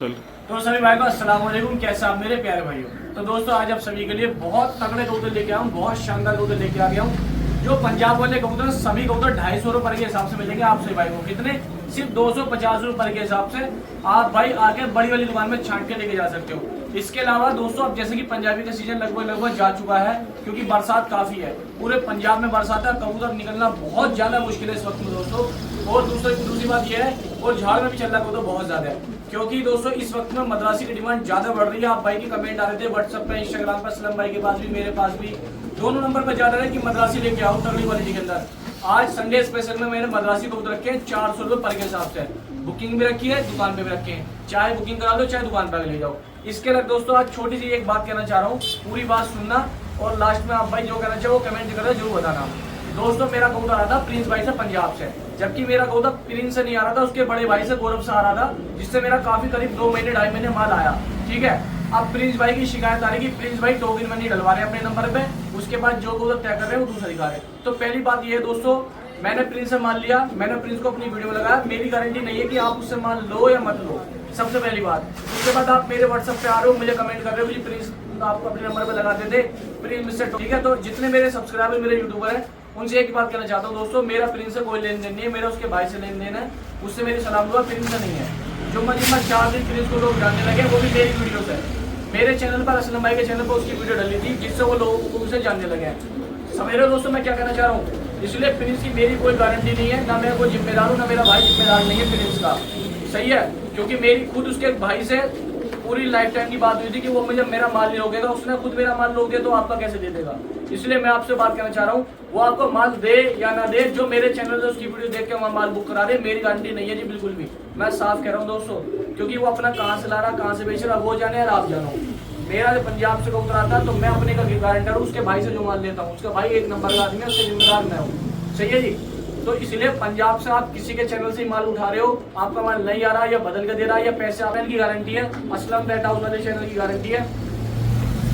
तो सभी भाई को अस्सलाम वालेकुम। कैसे आप मेरे प्यारे भाइयों। तो दोस्तों आज आप सभी के लिए बहुत तगड़े कबूतर लेके आया हूँ, बहुत शानदार कबूतर लेके आ गया हूँ। जो पंजाब वाले कबूतर सभी कबूतर 250 रुपए के हिसाब से मिलेंगे आप सभी भाई को। कितने? सिर्फ 250 रुपए के हिसाब से आप भाई आके बड़ी वाली दुकान में छांट के लेके जा सकते हो। इसके अलावा दोस्तों अब जैसे कि पंजाबी का सीजन लगभग जा चुका है, क्योंकि बरसात काफी है, पूरे पंजाब में बरसात है, कबूतर निकलना बहुत ज्यादा मुश्किल है इस वक्त में दोस्तों। और दूसरी बात यह है, और झाड़ में भी चल रहा कबूतर बहुत ज्यादा है, क्योंकि दोस्तों इस वक्त में मद्रासी की डिमांड ज्यादा बढ़ रही है। आप भाई की कमेंट आ रहे थे व्हाट्सएप पे, इंस्टाग्राम पर, सलम भाई के पास भी, मेरे पास भी, दोनों नंबर पर जा रहे हैं कि मद्रासी लेके आओ तगड़ी क्वालिटी के अंदर। आज संडे स्पेशल में मैंने मद्रासी कबूतर रखे हैं 400 रुपए पर के हिसाब से। बुकिंग भी रखी है, दुकान पे भी रखे हैं, चाहे बुकिंग करा लो चाहे दुकान पर ले जाओ। इसके अलग दोस्तों आज छोटी सी एक बात कहना चाह रहा हूँ, पूरी बात सुनना और लास्ट में आप भाई जो कहना चाहो वो कमेंट करके जरूर बताना। दोस्तों मेरा कबूतर आ रहा था प्रिंस भाई से पंजाब से, जबकि मेरा कबूतर प्रिंस से नहीं आ रहा था, उसके बड़े भाई से गौरव से आ रहा था, जिससे मेरा काफी करीब 2 महीने 2.5 महीने माल आया। ठीक है, अब प्रिंस भाई की शिकायत आ रही कि प्रिंस भाई टोकन मनी डलवा रहे हैं अपने नंबर पे, उसके बाद जो कबूतर तय कर रहे हैं वो दूसरा दिखा रहे हैं। तो पहली बात ये है दोस्तों, मैंने प्रिंस से माल लिया, मैंने प्रिंस को अपनी वीडियो में लगाया, मेरी गारंटी नहीं है कि आप उससे माल लो या मत लो, सबसे पहली बात। उसके बाद आप मेरे व्हाट्सएप पे आ रहे हो, मुझे कमेंट कर रहे हो कि प्रिंस आपको अपने नंबर पे लगाते थे प्रिंस से। ठीक है, तो जितने मेरे सब्सक्राइबर मेरे यूट्यूबर हैं उनसे एक बात कहना चाहता हूँ दोस्तों, मेरा प्रिंस से कोई लेन देन नहीं है, मेरा उसके भाई से लेन देन है, उससे मेरी सलाम दुआ, प्रिंस से नहीं है। जो मजीद 4 दिन प्रिंस को लोग जानने लगे वो भी मेरी वीडियो से, मेरे चैनल पर, असलम भाई के चैनल पर उसकी वीडियो डली थी, जिससे वो लोग उसे जानने लगे हैं। सवेरे दोस्तों मैं क्या कहना चाह रहा हूँ, इसलिए प्रिंस की मेरी कोई गारंटी नहीं है, ना मैं कोई जिम्मेदार हूँ, ना मेरा भाई जिम्मेदार नहीं है प्रिंस का। सही है, क्योंकि मेरी खुद उसके भाई से पूरी लाइफ टाइम की बात हुई थी कि वो मुझे मेरा माल नहीं रोकेगा, उसने खुद मेरा माल रोक दिया तो आपका कैसे दे देगा। इसलिए मैं आपसे बात करना चाह रहा हूँ, वो आपको माल दे या ना दे, जो मेरे चैनल से उसकी वीडियो देख के वहाँ माल बुक करा दे, मेरी गारंटी नहीं है जी बिल्कुल भी। मैं साफ कह रहा हूँ दोस्तों, क्योंकि वो अपना कहाँ से ला रहा, कहाँ से बेच रहा, वो जाने और आप जानो। मेरा जो पंजाब से कबूतर आता है तो मैं अपने का गारंटर हूँ, उसके भाई से जो माल लेता हूँ, उसका भाई 1 नंबर का आदमी है, उसके जिम्मेदार मैं हूँ। सही है जी। तो इसलिए पंजाब से आप किसी के चैनल से माल उठा रहे हो, आपका माल नहीं आ रहा या बदल के दे रहा है या पैसे आपकी की गारंटी है, असलम पेट हाउस वाले चैनल की गारंटी है,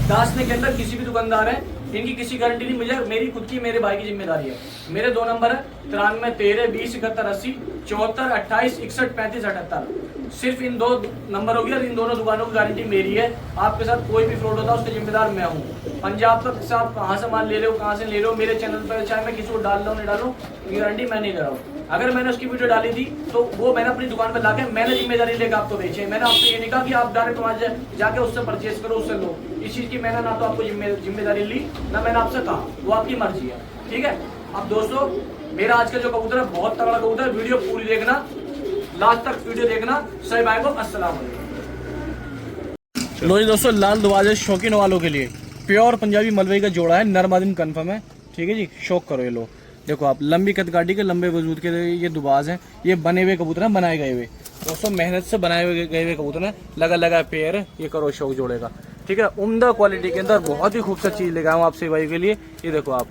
दासने के अंदर किसी भी दुकानदार है, इनकी किसी गारंटी नहीं, मुझे मेरी खुद की, मेरे भाई की जिम्मेदारी है। मेरे 2 नंबर है 93 13 20 71 80 74 28 61 35 78। सिर्फ इन 2 नंबर हो गया, इन दोनों दुकानों की गारंटी मेरी है। आपके साथ कोई भी फ्रॉड होता है उसका जिम्मेदार मैं हूँ। पंजाब तक से आप कहाँ से माल ले रहे हो, कहाँ से ले रहे हो, मेरे चैनल पर चाहे मैं किसी को डाल रहा हूँ नहीं डालूँ, गारंटी मैं नहीं दे रहा हूँ। अगर मैंने उसकी वीडियो डाली थी तो वो मैंने अपनी दुकान पर लाके मैंने जिम्मेदारी लेकर आपको बेचे। मैंने आपसे ये नहीं कहा कि आप डायरेक्ट वहाँ जाके उससे परचेज करो, उससे लो। इस चीज़ की मैंने ना तो आपको जिम्मेदारी ली, ना मैंने आपसे कहा, वो आपकी मर्जी है। ठीक है, अब दोस्तों मेरा आज का जो कबूतर है बहुत तगड़ा कबूतर है, वीडियो पूरी देखना, लास्ट तक वीडियो देखना। सही भाई को अस्सलाम वालेकुम। लो जी दोस्तों, लाल दुआजे शौकीन वालों के लिए प्योर पंजाबी मलबई का जोड़ा है, नरमादिन कन्फर्म है। ठीक है जी, शौक करो ये लो। देखो आप, लंबी कदकाठी के, लंबे वजूद के ये दुबाज हैं, ये बने हुए कबूतर हैं, बनाए गए हुए दोस्तों, मेहनत से बनाए गए हुए कबूतर हैं, लगा पेयर है। ये करो शौक जोड़ेगा। ठीक है, उम्दा क्वालिटी के अंदर बहुत ही खूबसूरत चीज़ लेकर आया हूँ आपसे भाई के लिए। ये देखो आप,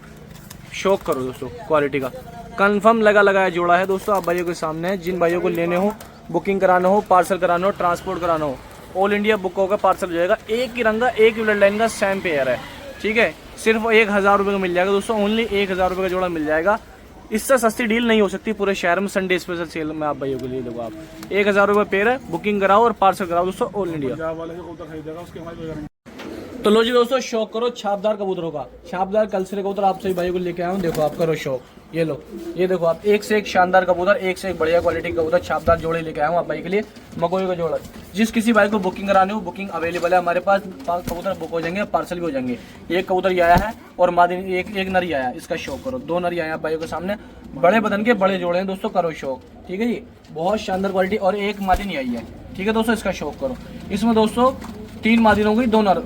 शौक करो दोस्तों, क्वालिटी का कंफर्म लगाया जोड़ा है दोस्तों, आप भाइयों के सामने है। जिन भाइयों को लेने हो, बुकिंग कराना हो, पार्सल कराना हो, ट्रांसपोर्ट कराना हो, ऑल इंडिया बुक होगा, पार्सल हो जाएगा। एक ही रंग का, एक ही ब्लड लाइन का सेम पेयर है। ठीक है, सिर्फ 1000 रुपये का मिल जाएगा दोस्तों, ओनली 1000 रुपये का जोड़ा मिल जाएगा। इससे सस्ती डील नहीं हो सकती पूरे शहर में, संडे स्पेशल सेल में आप भाइयों के लिए। देखो आप, 1000 रुपये पेयर है, बुकिंग कराओ और पार्सल कराओ दोस्तों, ऑल इंडिया। तो लो जी दोस्तों, शौक करो छापदार कबूतरों का, छापदार कलसरे कबूतर आप सभी भाइयों को लेके आया हूँ। देखो आप, करो शौक। ये लो, ये देखो आप, एक से एक शानदार कबूतर, एक से एक बढ़िया क्वालिटी कबूतर, छापदार जोड़े लेके आया हूँ आप भाई के लिए, मकोई का जोड़ा। जिस किसी भाई को बुकिंग करानी हो, बुकिंग अवेलेबल है हमारे पास, कबूतर बुक हो जाएंगे, पार्सल भी हो जाएंगे। एक कबूतर ये आया है और मादिन एक नरी आया, इसका शौक करो। 2 नरी आए आप भाइयों के सामने, बड़े बदन के बड़े जोड़े हैं दोस्तों, करो शौक। ठीक है जी, बहुत शानदार क्वालिटी, और एक मादिन आई है। ठीक है दोस्तों, इसका शौक करो। इसमें दोस्तों 3 मादिन होंगी, 2 नर।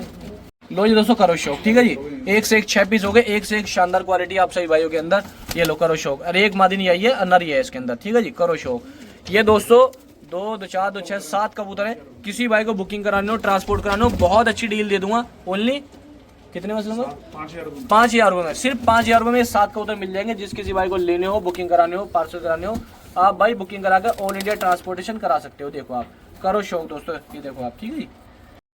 लो जी दोस्तों, करो शौक। ठीक है जी, एक से एक 6 पीस हो गए, एक से एक शानदार क्वालिटी आप सभी भाइयों के अंदर। ये लो, करो शौक। अरे एक मादिनी आई है, नर है इसके अंदर। ठीक है जी, करो शौक। ये दोस्तों 2 2 4 2 6 7 कबूतर है। किसी भाई को बुकिंग कराने हो, ट्रांसपोर्ट कराने हो, बहुत अच्छी डील दे दूंगा। ओनली कितने में? 5000 रुपये में, सिर्फ 5000 रुपये में 7 कबूतर मिल जाएंगे। जिस किसी भाई को लेने हो, बुकिंग कराने हो, पार्सल कराने हो, आप भाई बुकिंग करा कर ऑल इंडिया ट्रांसपोर्टेशन करा सकते हो। देखो आप, करो शौक दोस्तों, ये देखो आप। ठीक है जी,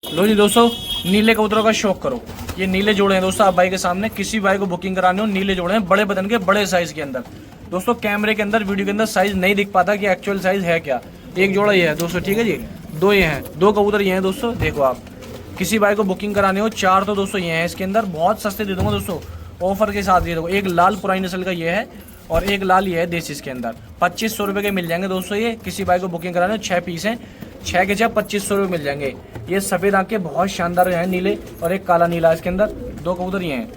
लो जी दोस्तों, नीले कबूतरों का शौक करो। ये नीले जोड़े हैं दोस्तों आप भाई के सामने, किसी भाई को बुकिंग कराने हो, नीले जोड़े हैं, बड़े बदन के, बड़े साइज के अंदर। दोस्तों कैमरे के अंदर, वीडियो के अंदर साइज नहीं दिख पाता कि एक्चुअल साइज है क्या। एक जोड़ा ये है दोस्तों। ठीक है जी, दो ये हैं, दो कबूतर ये हैं दोस्तों। देखो आप किसी भाई को बुकिंग कराने हो 4 तो दोस्तों ये हैं इसके अंदर, बहुत सस्ते दे दूंगा दोस्तों ऑफर के साथ। ये देखो एक लाल पुरानी नस्ल का ये है और एक लाल ये है देसी इसके अंदर। 2500 रुपये के मिल जाएंगे दोस्तों ये। किसी भाई को बुकिंग कराने हो 6 पीस हैं, 6 के 6 2500 रुपये मिल जाएंगे। ये सफ़ेद आँख के बहुत शानदार हैं नीले, और एक काला नीला इसके अंदर। दो कबूतर ये हैं,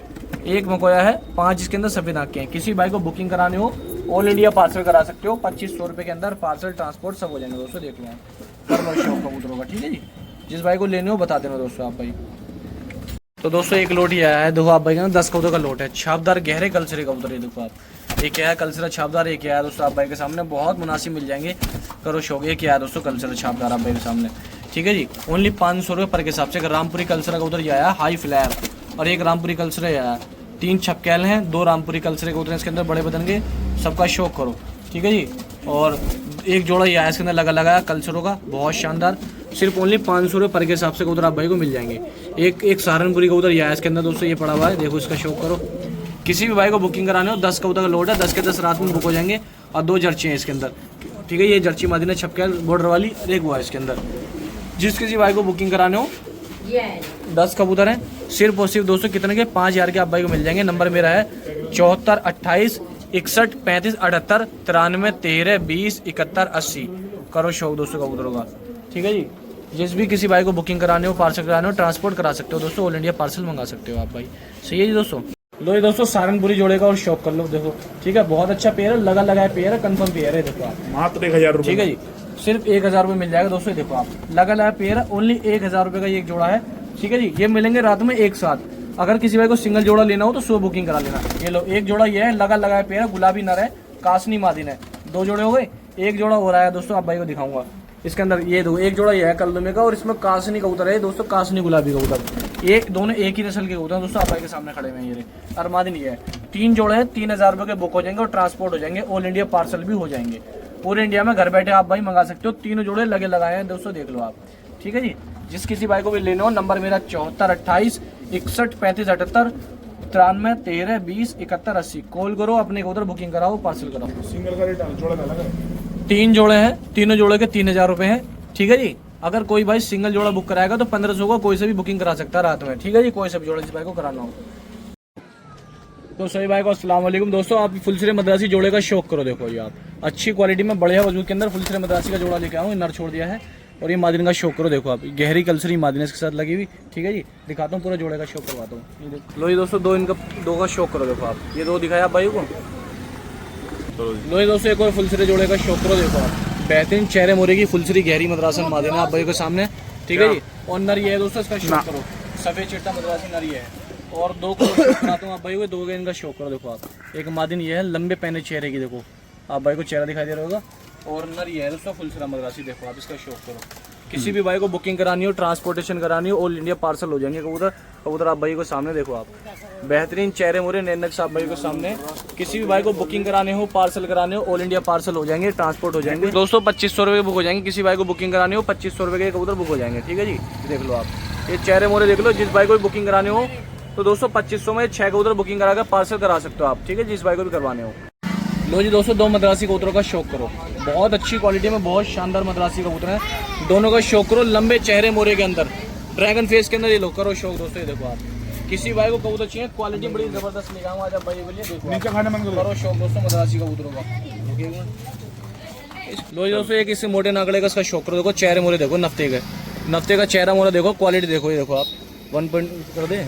एक मकोया है, 5 इसके अंदर सफ़ेद आँख के हैं। किसी भाई को बुकिंग कराने हो ऑल इंडिया पार्सल करा सकते हो। 2500 रुपये के अंदर पार्सल ट्रांसपोर्ट सब हो जाएंगे दोस्तों। देख लो कर लो शौक कबूतरों का, ठीक है जी। जिस भाई को लेने हो बता देना दोस्तों आप भाई। तो दोस्तों एक लोट ही आया है, देखो आप भाई का 10 कबूतर का लोट है। छापदार गहरे कलसरे कबूतर, ये देखो आप। एक क्या है कलसरा छापदार, एक क्या है दोस्तों आप भाई के सामने, बहुत मुनासिब मिल जाएंगे। करो शौक। एक क्या है दोस्तों कलसरा छापदार आप भाई के सामने, ठीक है जी। ओनली 500 रुपये पर के हिसाब से। रामपुरी कलसरा कबूतर ये आया हाई फ्लैर, और एक रामपुरी कलसरा आया। 3 छपकैल हैं, 2 रामपुरी कलसरे कबूतर इसके अंदर बड़े बदन के। सबका शौक करो, ठीक है जी। और एक जोड़ा ये आया इसके अंदर लगा लगाया कलसरों का, बहुत शानदार। सिर्फ ओनली 500 रुपये पर के हिसाब से कबूतर आप भाई को मिल जाएंगे। एक सहारनपुरी कबूतर ये आया इसके अंदर दोस्तों, ये पड़ा हुआ है, देखो इसका शौक करो। किसी भी भाई को बुकिंग कराने हो 10 कबूतर का लोड है, 10 के 10 रात में बुक हो जाएंगे। और 2 जर्ची हैं इसके अंदर, ठीक है। ये जर्ची मादीना छपकैल बॉर्डर वाली एक हुआ है इसके अंदर। जिस किसी भाई को बुकिंग कराने हो 10 कबूतर हैं, सिर्फ और सिर्फ दोस्तों कितने के 5000 के आप भाई को मिल जाएंगे। नंबर मेरा है 74 28 61 35 78 93 13 20 71 80। करो शौक दोस्तों कबूतरों का, ठीक है जी। जिस भी किसी भाई को बुकिंग कराने हो, पार्सल कराने हो, ट्रांसपोर्ट करा सकते हो दोस्तों, ऑल इंडिया पार्सल मंगा सकते हो आप भाई। सही है जी दोस्तों। लो ये दोस्तों सहारनपुरी जोड़े का और शौक कर लो, देखो ठीक है। बहुत अच्छा पेयर है, लगा लगाया पेयर है, कंफर्म पेयर है। देखो आप मात्र 1000 रुपये, ठीक है जी। सिर्फ 1000 रुपये मिल जाएगा दोस्तों। देखो आप लगा लगाया पेयर है, ओनली 1000 रुपये का ये एक जोड़ा है, ठीक है जी। ये मिलेंगे रात में एक साथ। अगर किसी भाई को सिंगल जोड़ा लेना हो तो सुबह बुकिंग करा लेना। ये लो एक जोड़ा ये है, लगा लगाया पेयर है, गुलाबी नर है, कासनी मादिन है। 2 जोड़े हो गए, एक जोड़ा हो रहा है दोस्तों, आप भाई को दिखाऊंगा। इसके अंदर ये दो, एक जोड़ा ये है कलदमे का, और इसमें कासनी कबूतर है दोस्तों, कासनी गुलाबी कबूतर। एक दोनों एक ही नस्ल के कबूतर दोस्तों, आप भाई के सामने खड़े हुए हैं। ये अरमादिन ये है। 3 जोड़े हैं, 3000 रुपये के बुक हो जाएंगे और ट्रांसपोर्ट हो जाएंगे, ऑल इंडिया पार्सल भी हो जाएंगे। पूरे इंडिया में घर बैठे आप भाई मंगा सकते हो। 3 जोड़े लगे लगाए हैं दोस्तों, देख लो आप, ठीक है जी। जिस किसी भाई को भी लेना हो, नंबर मेरा 74 28 61 35 78 93 13 20 71 80। कॉल करो, अपने कबूतर बुकिंग कराओ, पार्सल कराओ। सिंगल का रेट जोड़ा का अलग है। 3 जोड़े हैं, तीनों जोड़े के 3000 रुपये हैं, ठीक है जी। अगर कोई भाई सिंगल जोड़ा बुक कराएगा तो 1500 का कोई से भी बुकिंग करा सकता है रात में, ठीक है जी। कोई से भी जोड़े जिस भाई को कराना हो तो सभी भाई को अस्सलाम वालेकुम दोस्तों। आप फुलसरे मद्रासी जोड़े का शौक करो, देखो ये आप अच्छी क्वालिटी में बढ़िया वजूद के अंदर फुलसरे मद्रासी का जोड़ा लेके आऊँ, नर छोड़ दिया है। और ये मादिन का शौक करो, देखो आप गहरी कलसरी मादिन इसके साथ लगी हुई, ठीक है जी। दिखाता हूँ पूरा जोड़े का शौक करवाता हूँ। लो ये दोस्तों दो का शौक करो, देखो आप ये 2 दिखाया आप भाई को। लो ये दोस्तों एक और फुलसरे जोड़े का शौक करो, देखो आप बेहतरीन चेहरे मोरे की फुलसरी गहरी मद्रासन मादिन आप भाई के सामने, ठीक है जी। और नर ये है दोस्तों, इसका शौक करो, सफेद चिट्टा मद्रासी नर ये है। और 2 को कराता हूँ आप भाई को, 2 का इनका शौक करो, देखो आप। एक मादिन ये है लंबे पहने चेहरे की, देखो आप भाई को चेहरा दिखाई दे रहा होगा। और नर ये है दोस्तों फुलसरा मद्रासी, देखो आप इसका शौक करो। किसी भी भाई को बुकिंग करानी हो, ट्रांसपोर्टेशन करानी हो, ऑल इंडिया पार्सल हो जाएंगे कबूतर आप भाई को सामने, देखो आप बेहतरीन चेहरे मोरे नैनक साहब भाई को सामने। किसी भी भाई को बुकिंग कराने हो, पार्सल कराने हो, ऑल इंडिया पार्सल हो जाएंगे, ट्रांसपोर्ट हो जाएंगे दोस्तों। 2500 रुपये बुक हो जाएंगे। किसी भाई को बुकिंग करानी हो 2500 रुपये के कबूतर बुक हो जाएंगे, ठीक है जी। देख लो आप ये चेहरे मोरे देख लो। जिस भाई को बुकिंग कराने हो तो दोस्तों 2500 में 6 कबूतर बुकिंग करा कर पार्सल करा सकते हो आप, ठीक है। जिस भाई को भी करवाने हो। लो जी दोस्तों 2 मद्रासी कबूतरों का शौक करो, बहुत अच्छी क्वालिटी में बहुत शानदार मद्रासी कबूतर हैं। दोनों का शौक करो, लंबे चेहरे मोरे के अंदर, ड्रैगन फेस के अंदर, ये लो करो शौक दोस्तों। ये देखो आप किसी भाई को कबूतर चाहिए, क्वालिटी बड़ी जबरदस्त लेगा आज आप भाई के लिए, देखो नीचे खाने मन करो शौक दोस्तों मद्रासी कबूतरों का। लो जी दोस्तों एक इससे मोटे नागड़े का इसका शौक करो, देखो चेहरे मोरे देखो, नफ्ते का चेहरा मोरा देखो, क्वालिटी देखो, ये देखो आप 1 पॉइंट कर दे।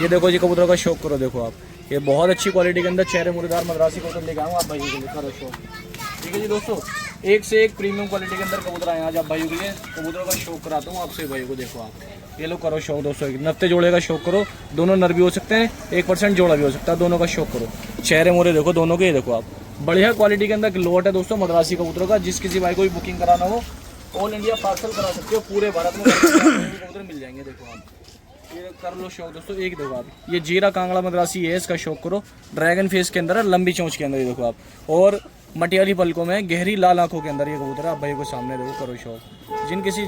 ये देखो जी कबूतरों का शौक करो, देखो आप ये बहुत अच्छी क्वालिटी के अंदर चेहरे मुर्दार मद्रासी कबूतर लेके आऊँ आप भाई के लिए, करो शौक, ठीक है जी दोस्तों। एक से एक प्रीमियम क्वालिटी के अंदर कबूतर आए आज आप भाइयों के लिए, कबूतरों का शौक कराता हूँ आपसे भाई को, देखो आप ये लोग करो शौक दोस्तों। नफ्ते जोड़े का शौक करो, दोनों नर भी हो सकते हैं, 1% जोड़ा भी हो सकता है, दोनों का शौक करो। चेहरे मोरे देखो दोनों के, ये देखो आप बढ़िया क्वालिटी के अंदर लोट है दोस्तों मद्रासी कबूतरों का। जिस किसी भाई को भी बुकिंग कराना हो, ऑल इंडिया पार्सल करा सकते हो, पूरे भारत में कबूतर मिल जाएंगे। देखो आप ये कर लो शौक दोस्तों। एक देखो आप ये जीरा कांगड़ा मद्रासी है, इसका शौक करो, ड्रैगन फेस के अंदर है, लंबी चोंच के अंदर, ये देखो आप, और मटियाली पलकों में गहरी लाल आंखों के अंदर ये कबूतर है आप भाई को सामने, देखो करो शौक।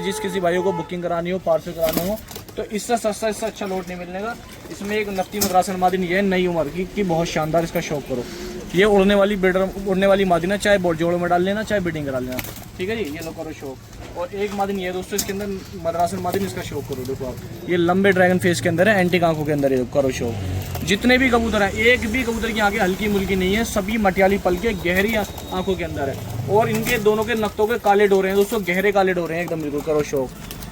जिस किसी भाइयों को बुकिंग करानी हो, पार्सल कराना हो, तो इससे सस्ता इससे अच्छा लोट नहीं मिलने का। इसमें एक नफ्ती मद्रासन मादिन ये है नई उम्र की बहुत शानदार, इसका शौक करो। ये उड़ने वाली मादिन है, चाहे जोड़ों में डाल लेना, चाहे बिडिंग करा लेना, ठीक है जी। ये लो करो शौक। और एक मादिन ये दोस्तों इसके अंदर मद्रासन मादिन, इसका शौक करो देखो आप, ये लंबे ड्रैगन फेस के अंदर है, एंटीक आंखों के अंदर है, करो शौक। जितने भी कबूतर हैं एक भी कबूतर की आंखें हल्की मुल्की नहीं है, सभी मटियाली पल के गहरी आंखों के अंदर है और इनके दोनों के नक्तों के काले डोरे हैं दोस्तों, गहरे काले डोरे हैं एकदम, बिल्कुल करो शौक।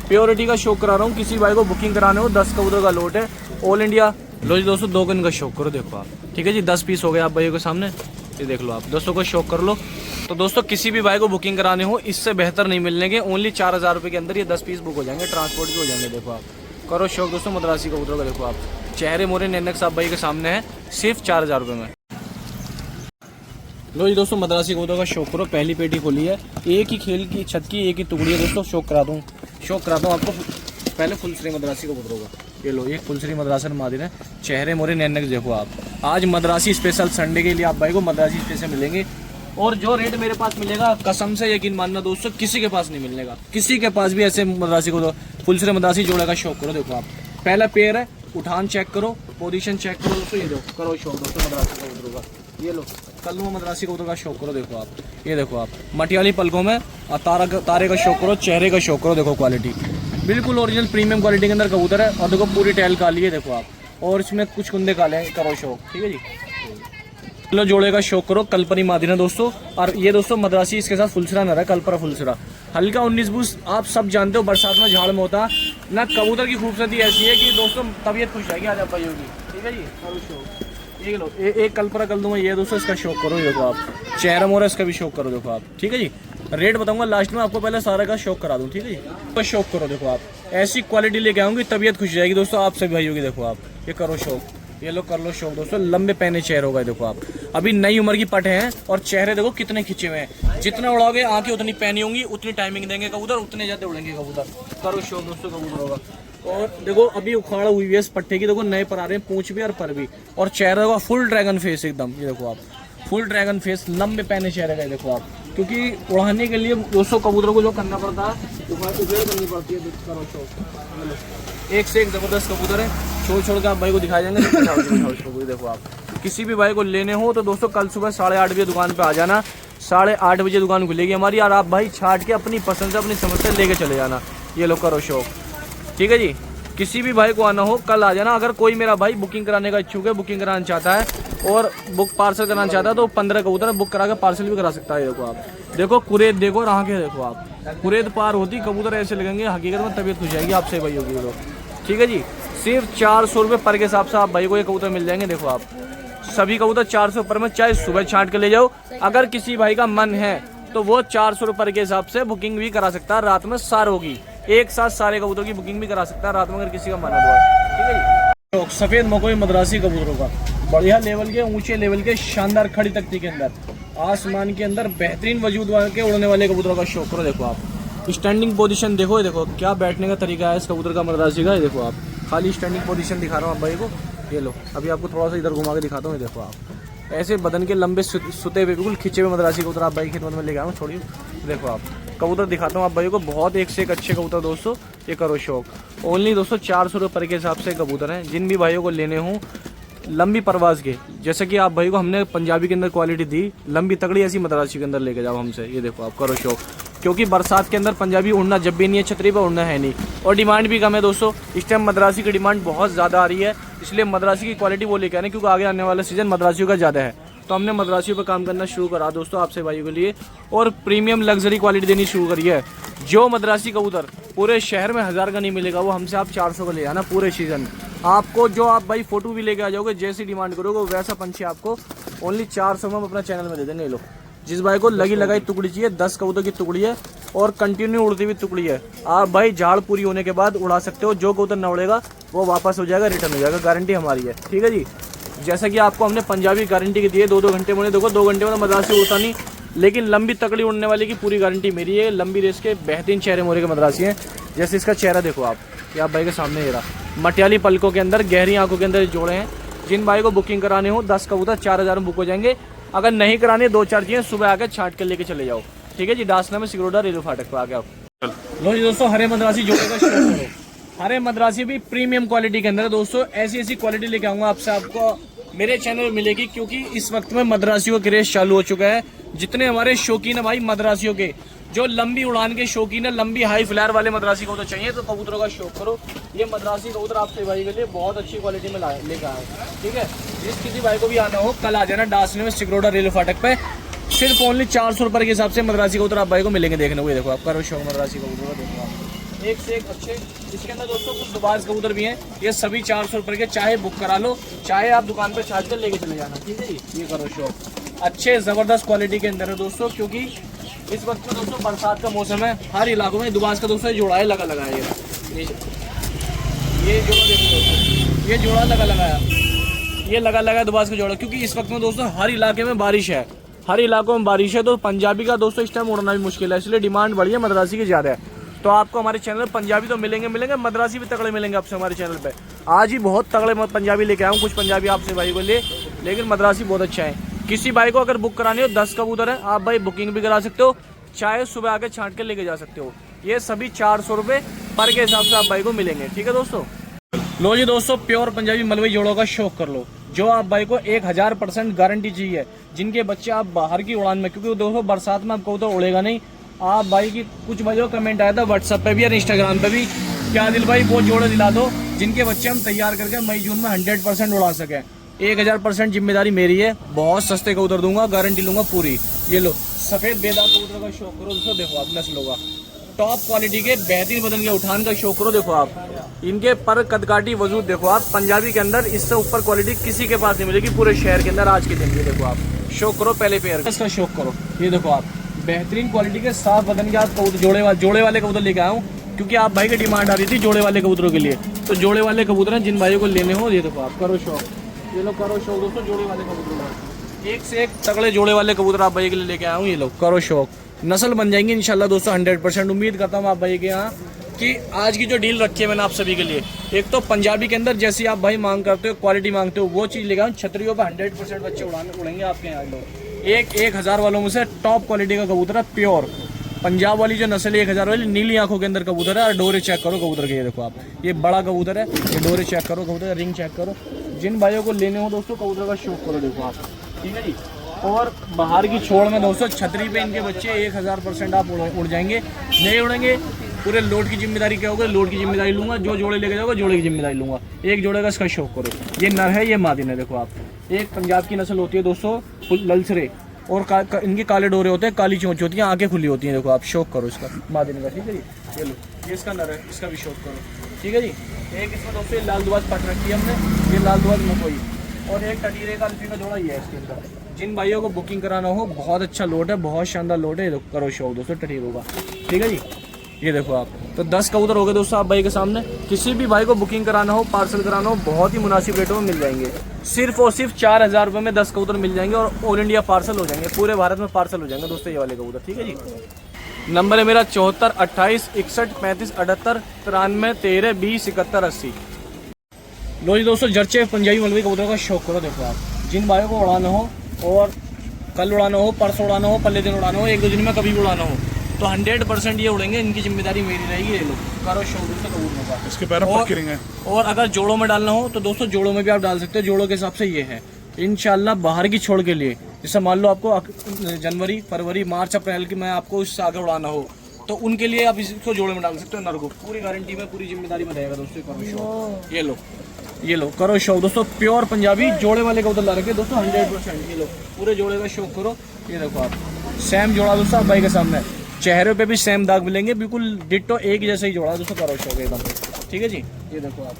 प्योरिटी का शौक करा रहा हूँ, किसी भाई को बुकिंग कराने हो 10 कबूतर का लोट है ऑल इंडिया। लो जी दोस्तों 2 दिन का शौक करो देखो आप, ठीक है जी। 10 पीस हो गए आप भाइयों के सामने, ये देख लो आप, दोस्तों को शौक कर लो। तो दोस्तों किसी भी भाई को बुकिंग कराने हो इससे बेहतर नहीं मिलने के, ओनली 4000 रुपये के अंदर ये 10 पीस बुक हो जाएंगे, ट्रांसपोर्ट भी हो जाएंगे। देखो आप करो शौक दोस्तों मद्रासी कबूतरों का, देखो आप चेहरे मोरे नैनक साहब भाई के सामने है, सिर्फ 4000 रुपये में। लो जी दोस्तों मद्रासी कबूतरों का शौक करो, पहली पेटी खोली है, एक ही खेल की छत की एक ही टुकड़ी है दोस्तों। शौक कराता हूँ आपको पहले फुलसरी मद्रासी कबूतरों का, ये लो एक फुलसरी मद्रासन मादिन है, चेहरे मोरे नैनक देखो आप। आज मद्रासी स्पेशल संडे के लिए आप भाई को मद्रासी स्पेशल मिलेंगे और जो रेट मेरे पास मिलेगा कसम से यकीन मानना दोस्तों किसी के पास नहीं मिलेगा, किसी के पास भी ऐसे मद्रासी को फुलसरी मद्रासी जोड़े का शौक करो। देखो आप पहला पेयर है, उठान चेक करो, पोजीशन चेक करो दोस्तों, ये दो करो शौक दोस्तों मद्रासी कबूतरों का, ये लो कल्लू मद्रासी कबूतर का शौक करो। देखो आप, ये देखो आप मटियाली पलकों में तारे का शौक करो, चेहरे का शौक करो। देखो क्वालिटी बिल्कुल ओरिजिनल प्रीमियम क्वालिटी के अंदर कबूतर है और देखो पूरी टैल काली है देखो आप, और इसमें कुछ कुंदे काले हैं, करो शौक, ठीक है जी। लो जोड़े का शौक करो, कल्पनी मादिन है दोस्तों, और ये दोस्तों मद्रासी इसके साथ फुलसरा नर है, कल्परा फुलसरा, हल्का 19 बूस। आप सब जानते हो बरसात में झाड़ में होता ना, कबूतर की खूबसूरती ऐसी है कि दोस्तों तबीयत खुश रहेगी आज आप भाई होगी, ठीक है जी। करो शौक, ये लो एक कल्परा कल दूंगा ये दोस्तों, इसका शौक करो, देखो आप चेहरा मोरा इसका भी शौक करो देखो आप, ठीक है जी। रेट बताऊंगा लास्ट में, आपको पहले सारा का शौक करा दूं, ठीक है जी। तो शौक करो देखो आप, ऐसी क्वालिटी लेके आऊंगी तबीयत खुश जाएगी दोस्तों आप सभी भाई होगी। देखो आप ये करो शौक, ये लो कर लो शौक दोस्तों, लंबे पहने चेहरे होगा देखो आप, अभी नई उम्र की पटे हैं और चेहरे देखो कितने खिंचे हुए हैं, जितना उड़ाओगे आंखें उतनी पहनी होंगी, उतनी टाइमिंग देंगे कबूतर, उतने ज्यादा उड़ेंगे कबूतर। करो शौक दोस्तों कबूतर होगा। और देखो अभी उखाड़ हुई है इस पट्टे की, देखो नए पर आ रहे हैं, पूंछ भी और पर भी, और चेहरा होगा फुल ड्रैगन फेस एकदम, ये देखो आप फुल ड्रैगन फेस, लंबे पहने चेहरे का देखो आप, क्योंकि उड़ाने के लिए दोस्तों कबूतरों को जो करना पड़ता है उबेड़ करनी पड़ती है। करो शौक, एक से एक जबरदस्त कबूतर है, छोड़ के आप भाई को दिखाई जाएंगे। देखो आप किसी भी भाई को लेने हो तो दोस्तों कल सुबह 8:30 बजे दुकान पे आ जाना, 8:30 बजे दुकान खुलेगी हमारी, और आप भाई छाट के अपनी पसंद से अपनी समझ से लेके चले जाना। ये लो करो शौक, ठीक है जी। किसी भी भाई को आना हो कल आ जाना। अगर कोई मेरा भाई बुकिंग कराने का इच्छुक है, बुकिंग कराना चाहता है और बुक पार्सल कराना चाहता है तो 15 कबूतर बुक करा के पार्सल भी करा सकता है। देखो आप, देखो कुरेद देखो, और आंखें देखो आप, कुरेद पार होती कबूतर ऐसे लगेंगे, हकीकत में तबीयत खुश जाएगी आपसे भाई होगी लोग, ठीक है जी। सिर्फ 400 रुपये पर के हिसाब से आप भाई को ये कबूतर मिल जाएंगे। देखो आप सभी कबूतर 400 पर में, चाहे सुबह छांट के ले जाओ। अगर किसी भाई का मन है तो वो 400 रुपये पर के हिसाब से बुकिंग भी करा सकता है, रात में सार होगी, एक साथ सारे कबूतरों की बुकिंग भी करा सकता है रात में अगर किसी का मन है, ठीक है जी। सफेद मकोई मद्रासी कबूतरों का बढ़िया लेवल के, ऊंचे लेवल के, शानदार खड़ी तख्ती के अंदर, आसमान के अंदर बेहतरीन वजूद के उड़ने वाले कबूतरों का शौक करो। देखो आप स्टैंडिंग पोजीशन देखो, देखो क्या बैठने का तरीका है इस कबूतर का मद्रासी का। देखो आप खाली स्टैंडिंग पोजीशन दिखा रहा हूँ आप भाई को, ये लो अभी आपको थोड़ा सा इधर घुमा के दिखाता हूँ। देखो आप ऐसे बदन के लंबे सुते हुए बिल्कुल खिंचे हुए मद्रासी कबूतर आप भाई की खिदमत में लेके आऊँ। छोड़िए देखो आप कबूतर दिखाता हूँ आप भाई को, बहुत एक से एक अच्छे कबूतर दोस्तों, ये करो शौक। ओनली दोस्तों 400 रुपये पर के हिसाब से कबूतर हैं। जिन भी भाइयों को लेने हों लंबी परवाज़ के, जैसे कि आप भाई को हमने पंजाबी के अंदर क्वालिटी दी, लंबी तगड़ी ऐसी मद्रासी के अंदर लेके जाओ हमसे। ये देखो आप करो शौक, क्योंकि बरसात के अंदर पंजाबी उड़ना जब भी नहीं है, छतरी पर उड़ना है नहीं, और डिमांड भी कम है दोस्तों। इस टाइम मद्रासी की डिमांड बहुत ज़्यादा आ रही है, इसलिए मद्रासी की क्वालिटी वो लेके आने, क्योंकि आगे आने वाला सीजन मद्रासियों का ज़्यादा है, तो हमने मद्रासियों पर काम करना शुरू करा दोस्तों आपसे भाइयों के लिए, और प्रीमियम लग्जरी क्वालिटी देनी शुरू करी है। जो मद्रासी कबूतर पूरे शहर में 1000 का नहीं मिलेगा, वो हमसे आप 400 का ले आना पूरे सीजन। आपको जो आप भाई फोटो भी लेके आ जाओगे, जैसी डिमांड करोगे वैसा पंछी आपको ओनली 400 में हम अपना चैनल में दे देंगे। लो जिस भाई को लगी लगाई टुकड़ी चाहिए, 10 कबूतर की टुकड़ी है और कंटिन्यू उड़ती हुई टुकड़ी है, आप भाई झाड़ पूरी होने के बाद उड़ा सकते हो। जो कबूतर न उड़ेगा वो वापस हो जाएगा, रिटर्न हो जाएगा, गारंटी हमारी है, ठीक है जी। जैसा कि आपको हमने पंजाबी गारंटी की दी है, 2-2 घंटे में, देखो 2 घंटे में तो मद्रासी उड़ता नहीं, लेकिन लंबी तकड़ी उड़ने वाले की पूरी गारंटी मेरी है। लंबी रेस के बेहतरीन चेहरे मोरे के मद्रासी हैं, जैसे इसका चेहरा देखो आप, ये आप भाई के सामने ये रहा, मटियाली पलकों के अंदर, गहरी आंखों के अंदर जोड़े हैं। जिन भाई को बुकिंग कराने हो 10 कबूतर 4000 में बुक हो जाएंगे। अगर नहीं कराने 2-4 चीज़ें सुबह आकर छांट कर लेके चले जाओ, ठीक है जी। डासना में सिगरोडा रेलवे फाटक पर आ गया। लो जी दोस्तों, हरे मद्रासी जोड़े का शौक करो। हरे मद्रासी भी प्रीमियम क्वालिटी के अंदर है दोस्तों, ऐसी ऐसी क्वालिटी लेके आऊँगा आपसे, आपको मेरे चैनल में मिलेगी, क्योंकि इस वक्त में मद्रासियों का क्रेज चालू हो चुका है। जितने हमारे शौकीन है भाई मद्रासियों के, जो लंबी उड़ान के शौकीन है, लंबी हाई फ्लायर वाले मद्रासी कबूतर चाहिए तो कबूतरों का शौक करो। ये मद्रासी कबूतर आपसे भाई के लिए बहुत अच्छी क्वालिटी में लेकर आए, ठीक है। जिस किसी भाई को भी आना हो कल आ जाना डासने में, सिकरोडा रेलवे फाटक पे। सिर्फ ओनली 400 रुपये के हिसाब से मद्रासी कबूतर आप भाई को मिलेंगे देखने को। ये देखो आप करो शौक मद्रासी कबूतर का, देखो आप एक से एक अच्छे। इसके अंदर दोस्तों कुछ दुबाज कबूतर भी हैं, ये सभी 400 रुपये के, चाहे बुक करा लो चाहे आप दुकान पर छाट कर लेके चले जाना, ठीक है जी। ये करो शौक अच्छे ज़बरदस्त क्वालिटी के अंदर है दोस्तों, क्योंकि इस वक्त में दोस्तों बरसात का मौसम है, हर इलाकों में दुबाज का दोस्तों जोड़ा है लगा लगाया। ये जोड़ा देखो दोस्तों, ये जोड़ा लगा लगाया, ये लगा लगाया दुबाज का जोड़ा, क्योंकि इस वक्त में दोस्तों हर इलाके में बारिश है, हर इलाकों में बारिश है। तो पंजाबी का दोस्तों इस टाइम उड़ना भी मुश्किल है, इसलिए डिमांड बढ़ी है मद्रासी की ज़्यादा है। तो आपको हमारे चैनल पर पंजाबी तो मिलेंगे, मद्रासी भी तगड़े मिलेंगे आपसे हमारे चैनल पे। आज ही बहुत तगड़े पंजाबी लेके आया हूँ, कुछ पंजाबी आपसे भाई को ले, लेकिन मद्रासी बहुत अच्छा है। किसी भाई को अगर बुक करानी हो 10 कबूतर है, आप भाई बुकिंग भी करा सकते हो, चाहे सुबह आके छांट के लेके जा सकते हो। ये सभी 400 रुपये पर के हिसाब से आप भाई को मिलेंगे, ठीक है दोस्तों। लो जी दोस्तों, प्योर पंजाबी मलवई जोड़ों का शौक कर लो, जो आप भाई को 1000% गारंटी चाहिए, जिनके बच्चे आप बाहर की उड़ान में, क्योंकि दोस्तों बरसात में आपको तो उड़ेगा नहीं। आप भाई की कुछ भाइयों का कमेंट आया था व्हाट्सएप पे भी और इंस्टाग्राम पे भी, क्या दिल भाई वो जोड़े दिला दो जिनके बच्चे हम तैयार करके मई जून में 100% उड़ा सकें। 1000% जिम्मेदारी मेरी है, बहुत सस्ते कबूतर दूंगा, गारंटी लूंगा पूरी। ये लो सफेद बेदाग कबूतर का शौक करो दोस्तों, देखो आप नस्लों का टॉप क्वालिटी के बेहतरीन बदन के उठान का शौक करो। देखो आप इनके पर कदकाठी वजूद देखो आप, पंजाबी के अंदर इससे ऊपर क्वालिटी किसी के पास नहीं मिलेगी पूरे शहर के अंदर आज के दिन। ये देखो आप शौक करो, पहले पेयर इसका शौक करो। ये देखो आप बेहतरीन क्वालिटी के साफ बदन के आज कबूतर जोड़े वाले कबूतर लेके आया हूँ, क्योंकि आप भाई की डिमांड आ रही थी जोड़े वाले कबूतरों के लिए। तो जोड़े वाले कबूतर हैं, जिन भाइयों को लेने हो ये देखो आप करो शौक। ये लोग करो शौक दोस्तों, जोड़े वाले कबूतर एक से एक तगड़े जोड़े वाले कबूतर आप भाई के लिए लेके आया हूँ। ये लोग करो शौक, नस्ल बन जाएंगी इंशाल्लाह दोस्तों 100%। उम्मीद करता हूँ आप भाई के यहाँ कि आज की जो डील रखी है मैंने आप सभी के लिए, एक तो पंजाबी के अंदर जैसी आप भाई मांग करते हो, क्वालिटी मांगते हो, वो चीज़ लेके आऊँ। छतरियों पर 100% बच्चे उड़ेंगे आपके यहाँ लोग। 1000 वालों में से टॉप क्वालिटी का कबूतर है, प्योर पंजाब वाली जो नस्ल है 1000 वाली, नीली आंखों के अंदर कबूतर है। और डोरे चेक करो कबूतर के, ये देखो आप ये बड़ा कबूतर है, ये डोरे चेक करो कबूतर, रिंग चेक करो। जिन भाइयों को लेने हो दोस्तों कबूतर का शौक करो, देखो आप, ठीक है जी। और बाहर की छोड़ में दोस्तों छतरी पे इनके बच्चे 1000% आप उड़ जाएंगे। नहीं उड़ेंगे पूरे लोड की जिम्मेदारी क्या होगा, लोड की जिम्मेदारी लूंगा, जो जोड़े लेके जाओगे जोड़े की जिम्मेदारी लूंगा। एक जोड़े का इसका शौक करो। ये नर है, ये मादिन है, देखो आप। एक पंजाब की नस्ल होती है दोस्तों ललसरे, और इनके काले डोरे होते हैं, काली चोंच होती है, आंखें खुली होती हैं। देखो आप शौक करो इसका मादिन का, ठीक है जी। ये लो ये इसका नर है, इसका भी शौक करो, ठीक है जी। एक इसमें दोस्तों लाल दुबाज पट रखी है हमने, ये लाल दुबाज मकोई, और एक टटीरे का अल्फी का जोड़ा ये है इसके अंदर। जिन भाइयों को बुकिंग कराना हो, बहुत अच्छा लोड है, बहुत शानदार लोड है, करो शौक दोस्तों टटीरों का, ठीक है जी। ये देखो आप, तो 10 कबूतर हो गए दोस्तों आप भाई के सामने। किसी भी भाई को बुकिंग कराना हो, पार्सल कराना हो, बहुत ही मुनासिब रेटों में मिल जाएंगे। सिर्फ और सिर्फ 4000 रुपये में 10 कबूतर मिल जाएंगे, और ऑल इंडिया पार्सल हो जाएंगे, पूरे भारत में पार्सल हो जाएंगे दोस्तों ये वाले कबूतर, ठीक है जी। नंबर है मेरा 74 28 61 35 78 93 13 20 71 80। लो जी दोस्तों, जर्चे पंजाबी मलवई कबूतर का शौक करो। देखो आप जिन भाइयों को उड़ाना हो, और कल उड़ाना हो, परसों उड़ाना हो, पल्ले दिन उड़ाना हो, 1-2 दिन में कभी भी उड़ाना हो, तो 100% ये उड़ेंगे, इनकी जिम्मेदारी मेरी रहेगी। ये लोग करो शौक दोस्तों कबूतरों का, इसके पैर पक्के रहेंगे। और अगर जोड़ों में डालना हो तो दोस्तों जोड़ों में भी आप डाल सकते हो, जोड़ों के हिसाब से ये है इंशाल्लाह। बाहर की छोड़ के लिए जैसे मान लो आपको जनवरी फरवरी मार्च अप्रैल की मैं आपको इससे आगे उड़ाना हो, तो उनके लिए आप इसको जोड़े में डाल सकते हो, नर को पूरी गारंटी में, पूरी जिम्मेदारी में रहेगा दोस्तों। करो शौक, ये लो करो शौक दोस्तों, प्योर पंजाबी जोड़े वाले कबूतर ला रखे दोस्तों 100%। ये लो पूरे जोड़े का शौक करो। ये देखो आप सेम जोड़ा दोस्तों आप भाई के सामने, चेहरे पे भी सेम दाग मिलेंगे, बिल्कुल डिट्टो एक जैसा ही जोड़ा दोस्तों। करो शौक एकदम, ठीक है जी। ये देखो आप,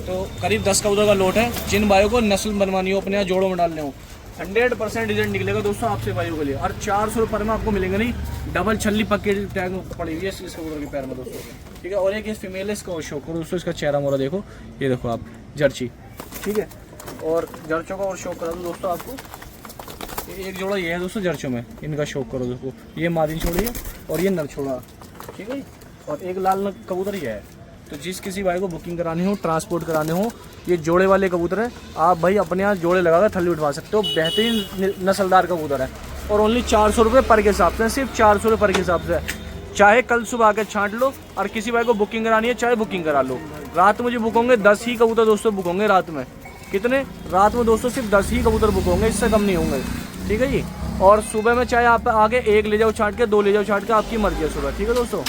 तो करीब 10 कबूतर का लोट है। जिन भाइयों को नस्ल बनवानी हो, अपने यहाँ जोड़ों में डालने हो, 100% रिजल्ट निकलेगा दोस्तों आपसे भाइयों के लिए। और 400 रुपये में आपको मिलेंगे नहीं, डबल छल्ली पक्के टैग पड़ी हुई है इस कबूतर के पैर में दोस्तों, ठीक है। और एक फीमेल है, इसका शौक करो दोस्तों, इसका चेहरा मोरा देखो, ये देखो आप जर्ची, ठीक है। और जर्चों का और शौक करा दो दोस्तों आपको, एक जोड़ा ये है दोस्तों जर्चों में, इनका शौक करो दोस्तों। ये मादिन छोड़ी है और ये नर छोड़ा, ठीक है। और एक लाल कबूतर ये है। तो जिस किसी भाई को बुकिंग करानी हो, ट्रांसपोर्ट कराने हो, ये जोड़े वाले कबूतर है, आप भाई अपने यहाँ जोड़े लगाकर थल्ली उठवा सकते हो। बेहतरीन नस्लदार कबूतर है, और ओनली 400 रुपये पर के हिसाब से, सिर्फ 400 रुपये पर के हिसाब से। चाहे कल सुबह आकर छांट लो, और किसी भाई को बुकिंग करानी है चाहे बुकिंग करा लो। रात में जो बुक होंगे 10 ही कबूतर दोस्तों बुक होंगे रात में। कितने? रात में दोस्तों सिर्फ 10 ही कबूतर बुक होंगे, इससे कम नहीं होंगे, ठीक है जी। और सुबह में चाहे आप आगे एक ले जाओ छाट के, 2 ले जाओ छाट के, आपकी मर्जी है सुबह। ठीक है दोस्तों।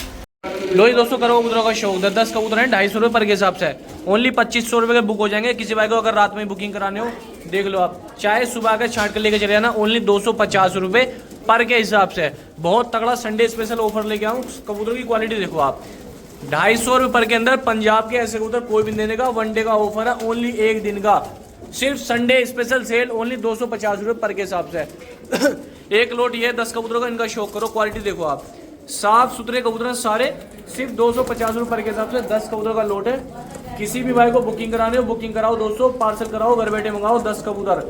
लो जी दोस्तों, करो कबूतरों का शौक। 10 कबूतर हैं, 250 रुपये पर के हिसाब से। ओनली 2500 रुपये के बुक हो जाएंगे। किसी भाई को अगर रात में बुकिंग कराने हो, देख लो आप, चाहे सुबह आकर छाट कर लेके चले जाना। ओनली 250 रुपये पर के हिसाब से। बहुत तगड़ा संडे स्पेशल ऑफर लेके आऊँ। कबूतरों की क्वालिटी देखो आप, 250 रुपये पर के अंदर पंजाब के ऐसे कबूतर कोई भी देने का। 1 डे का ऑफर है, ओनली 1 दिन का, सिर्फ संडे स्पेशल सेल। ओनली 250 रुपये पर के हिसाब से। एक लोट ये 10 कबूतरों का, इनका शौक करो। क्वालिटी देखो आप, साफ सुथरे कबूतर हैं सारे, सिर्फ 250 रुपये पर के हिसाब से 10 कबूतर का लोट है। किसी भी भाई को बुकिंग कराने हो, बुकिंग कराओ दोस्तों, पार्सल कराओ, घर बैठे मंगाओ। 10 कबूतर,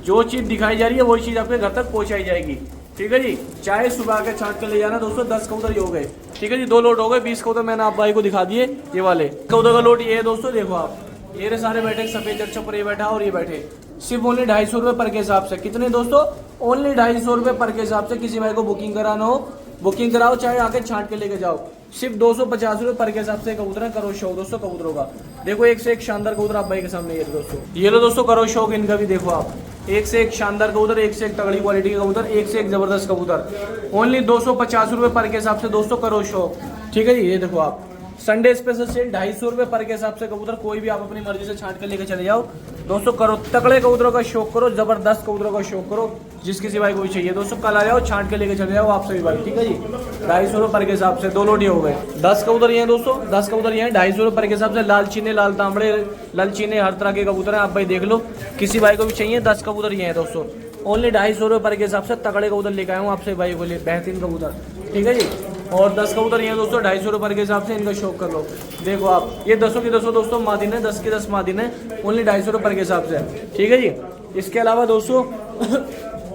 जो चीज़ दिखाई जा रही है वही चीज़ आपके घर तक पहुंचाई जाएगी। ठीक है जी। चाहे सुबह के छाट के ले जाना दोस्तों। 10 कबूतर ये हो गए। ठीक है जी, 2 लोट हो गए। 20 कबूतर मैंने आप भाई को दिखा दिए। ये वाले कबूतर का लोट ये है दोस्तों, देखो आप, ये रहे सारे बैठे। सफेद चर्चा पर ये बैठा और ये बैठे। सिर्फ ओनली 250 रुपये पर के हिसाब से। कितने दोस्तों? ओनली 250 रुपये पर के हिसाब से। किसी भाई को बुकिंग कराना हो, बुकिंग कराओ, चाहे आके छांट के लेके जाओ। सिर्फ 250 रुपये पर के हिसाब से कबूतर है। करो शौक दोस्तों कबूतरों का। देखो एक से एक शानदार कबूतर आप भाई के सामने ये दोस्तों। ये लो दोस्तों, करो शौक इनका भी। देखो आप, एक से एक शानदार कबूतर, एक से एक तगड़ी क्वालिटी के कबूतर, एक से एक जबरदस्त कबूतर। ओनली 250 रुपये पर के हिसाब से दोस्तों। करो शौक। ठीक है जी। ये देखो आप, संडे स्पेशल सेल 250 रुपये पर के हिसाब से कबूतर। कोई भी आप अपनी मर्जी से छांट कर लेके चले जाओ दोस्तों। करो तगड़े कबूतरों का शौक करो, जबरदस्त कबूतरों का शौक करो। जिस किसी भाई को भी चाहिए दोस्तों, कल आ जाओ, छांट के लेके चले जाओ आप सभी भाई। ठीक है जी। 250 रुपये पर के हिसाब से 2 लोट ये हो गए। 10 कबूतर ये हैं दोस्तों, 10 कबूतर ये हैं 250 रुपये पर के हिसाब से। लाल चीने, लाल तांबड़े, लाल चीने, हर तरह के कबूतर हैं आप भाई देख लो। किसी भाई को भी चाहिए 10 कबूतर ये हैं दोस्तों। ओनली 250 रुपये पर के हिसाब से तगड़े कबूतर लेके आया हूँ आपसे भाई को लिए, बेहतरीन कबूतर। ठीक है जी। और 10 कबूतर ये हैं दोस्तों, 250 रुपये पर के हिसाब से। इनका शौक कर लो। देखो आप, ये 10 की 10 दोस्तों मादिन है, 10 की 10 मादिन है। ओनली 250 रुपये पर के हिसाब से। ठीक है जी। इसके अलावा दोस्तों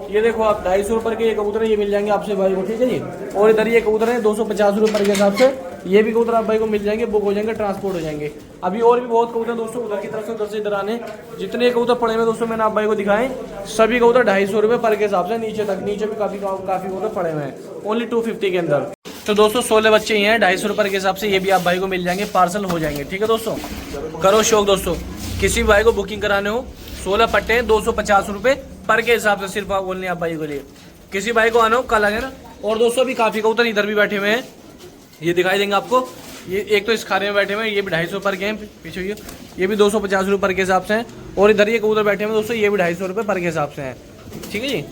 ये देखो आप, 250 रुपये के ये कबूतर है, ये मिल जाएंगे आपसे भाई को। ठीक है जी। और इधर ये कबूतर है 250 रुपये पर के हिसाब से। ये भी कबूतर आप भाई को मिल जाएंगे, बुक हो जाएंगे, ट्रांसपोर्ट हो जाएंगे। अभी और भी बहुत कबूतर दोस्तों उधर की तरफ से, उधर से इधर आने। जितने कबूतर पड़े हुए दोस्तों मैंने आप भाई को दिखाए, सभी कबूतर 250 रुपये पर के हिसाब से। नीचे तक, नीचे भी काफी कबूतर पड़े हुए हैं। ओनली 250 के अंदर। तो दोस्तों 16 बच्चे ही हैं 250 रुपये के हिसाब से। ये भी आप भाई को मिल जाएंगे, पार्सल हो जाएंगे। ठीक है दोस्तों। करो शौक दोस्तों। किसी भाई को बुकिंग कराने हो, 16 पट्टे हैं 250 रुपये पर के हिसाब से। सिर्फ आप बोलने आप भाई को लिए। किसी भाई को आना हो कल आ जाना। और दोस्तों भी काफी कबूतर इधर भी बैठे हुए हैं, ये दिखाई देंगे आपको। ये एक तो इस खाने में बैठे हुए हैं, ये भी 250 पर के हैं। पीछे ये भी 250 रुपये पर के हिसाब से हैं। और इधर ये कबूतर बैठे हुए हैं दोस्तों, ये भी 250 रुपये पर के हिसाब से हैं। ठीक है जी।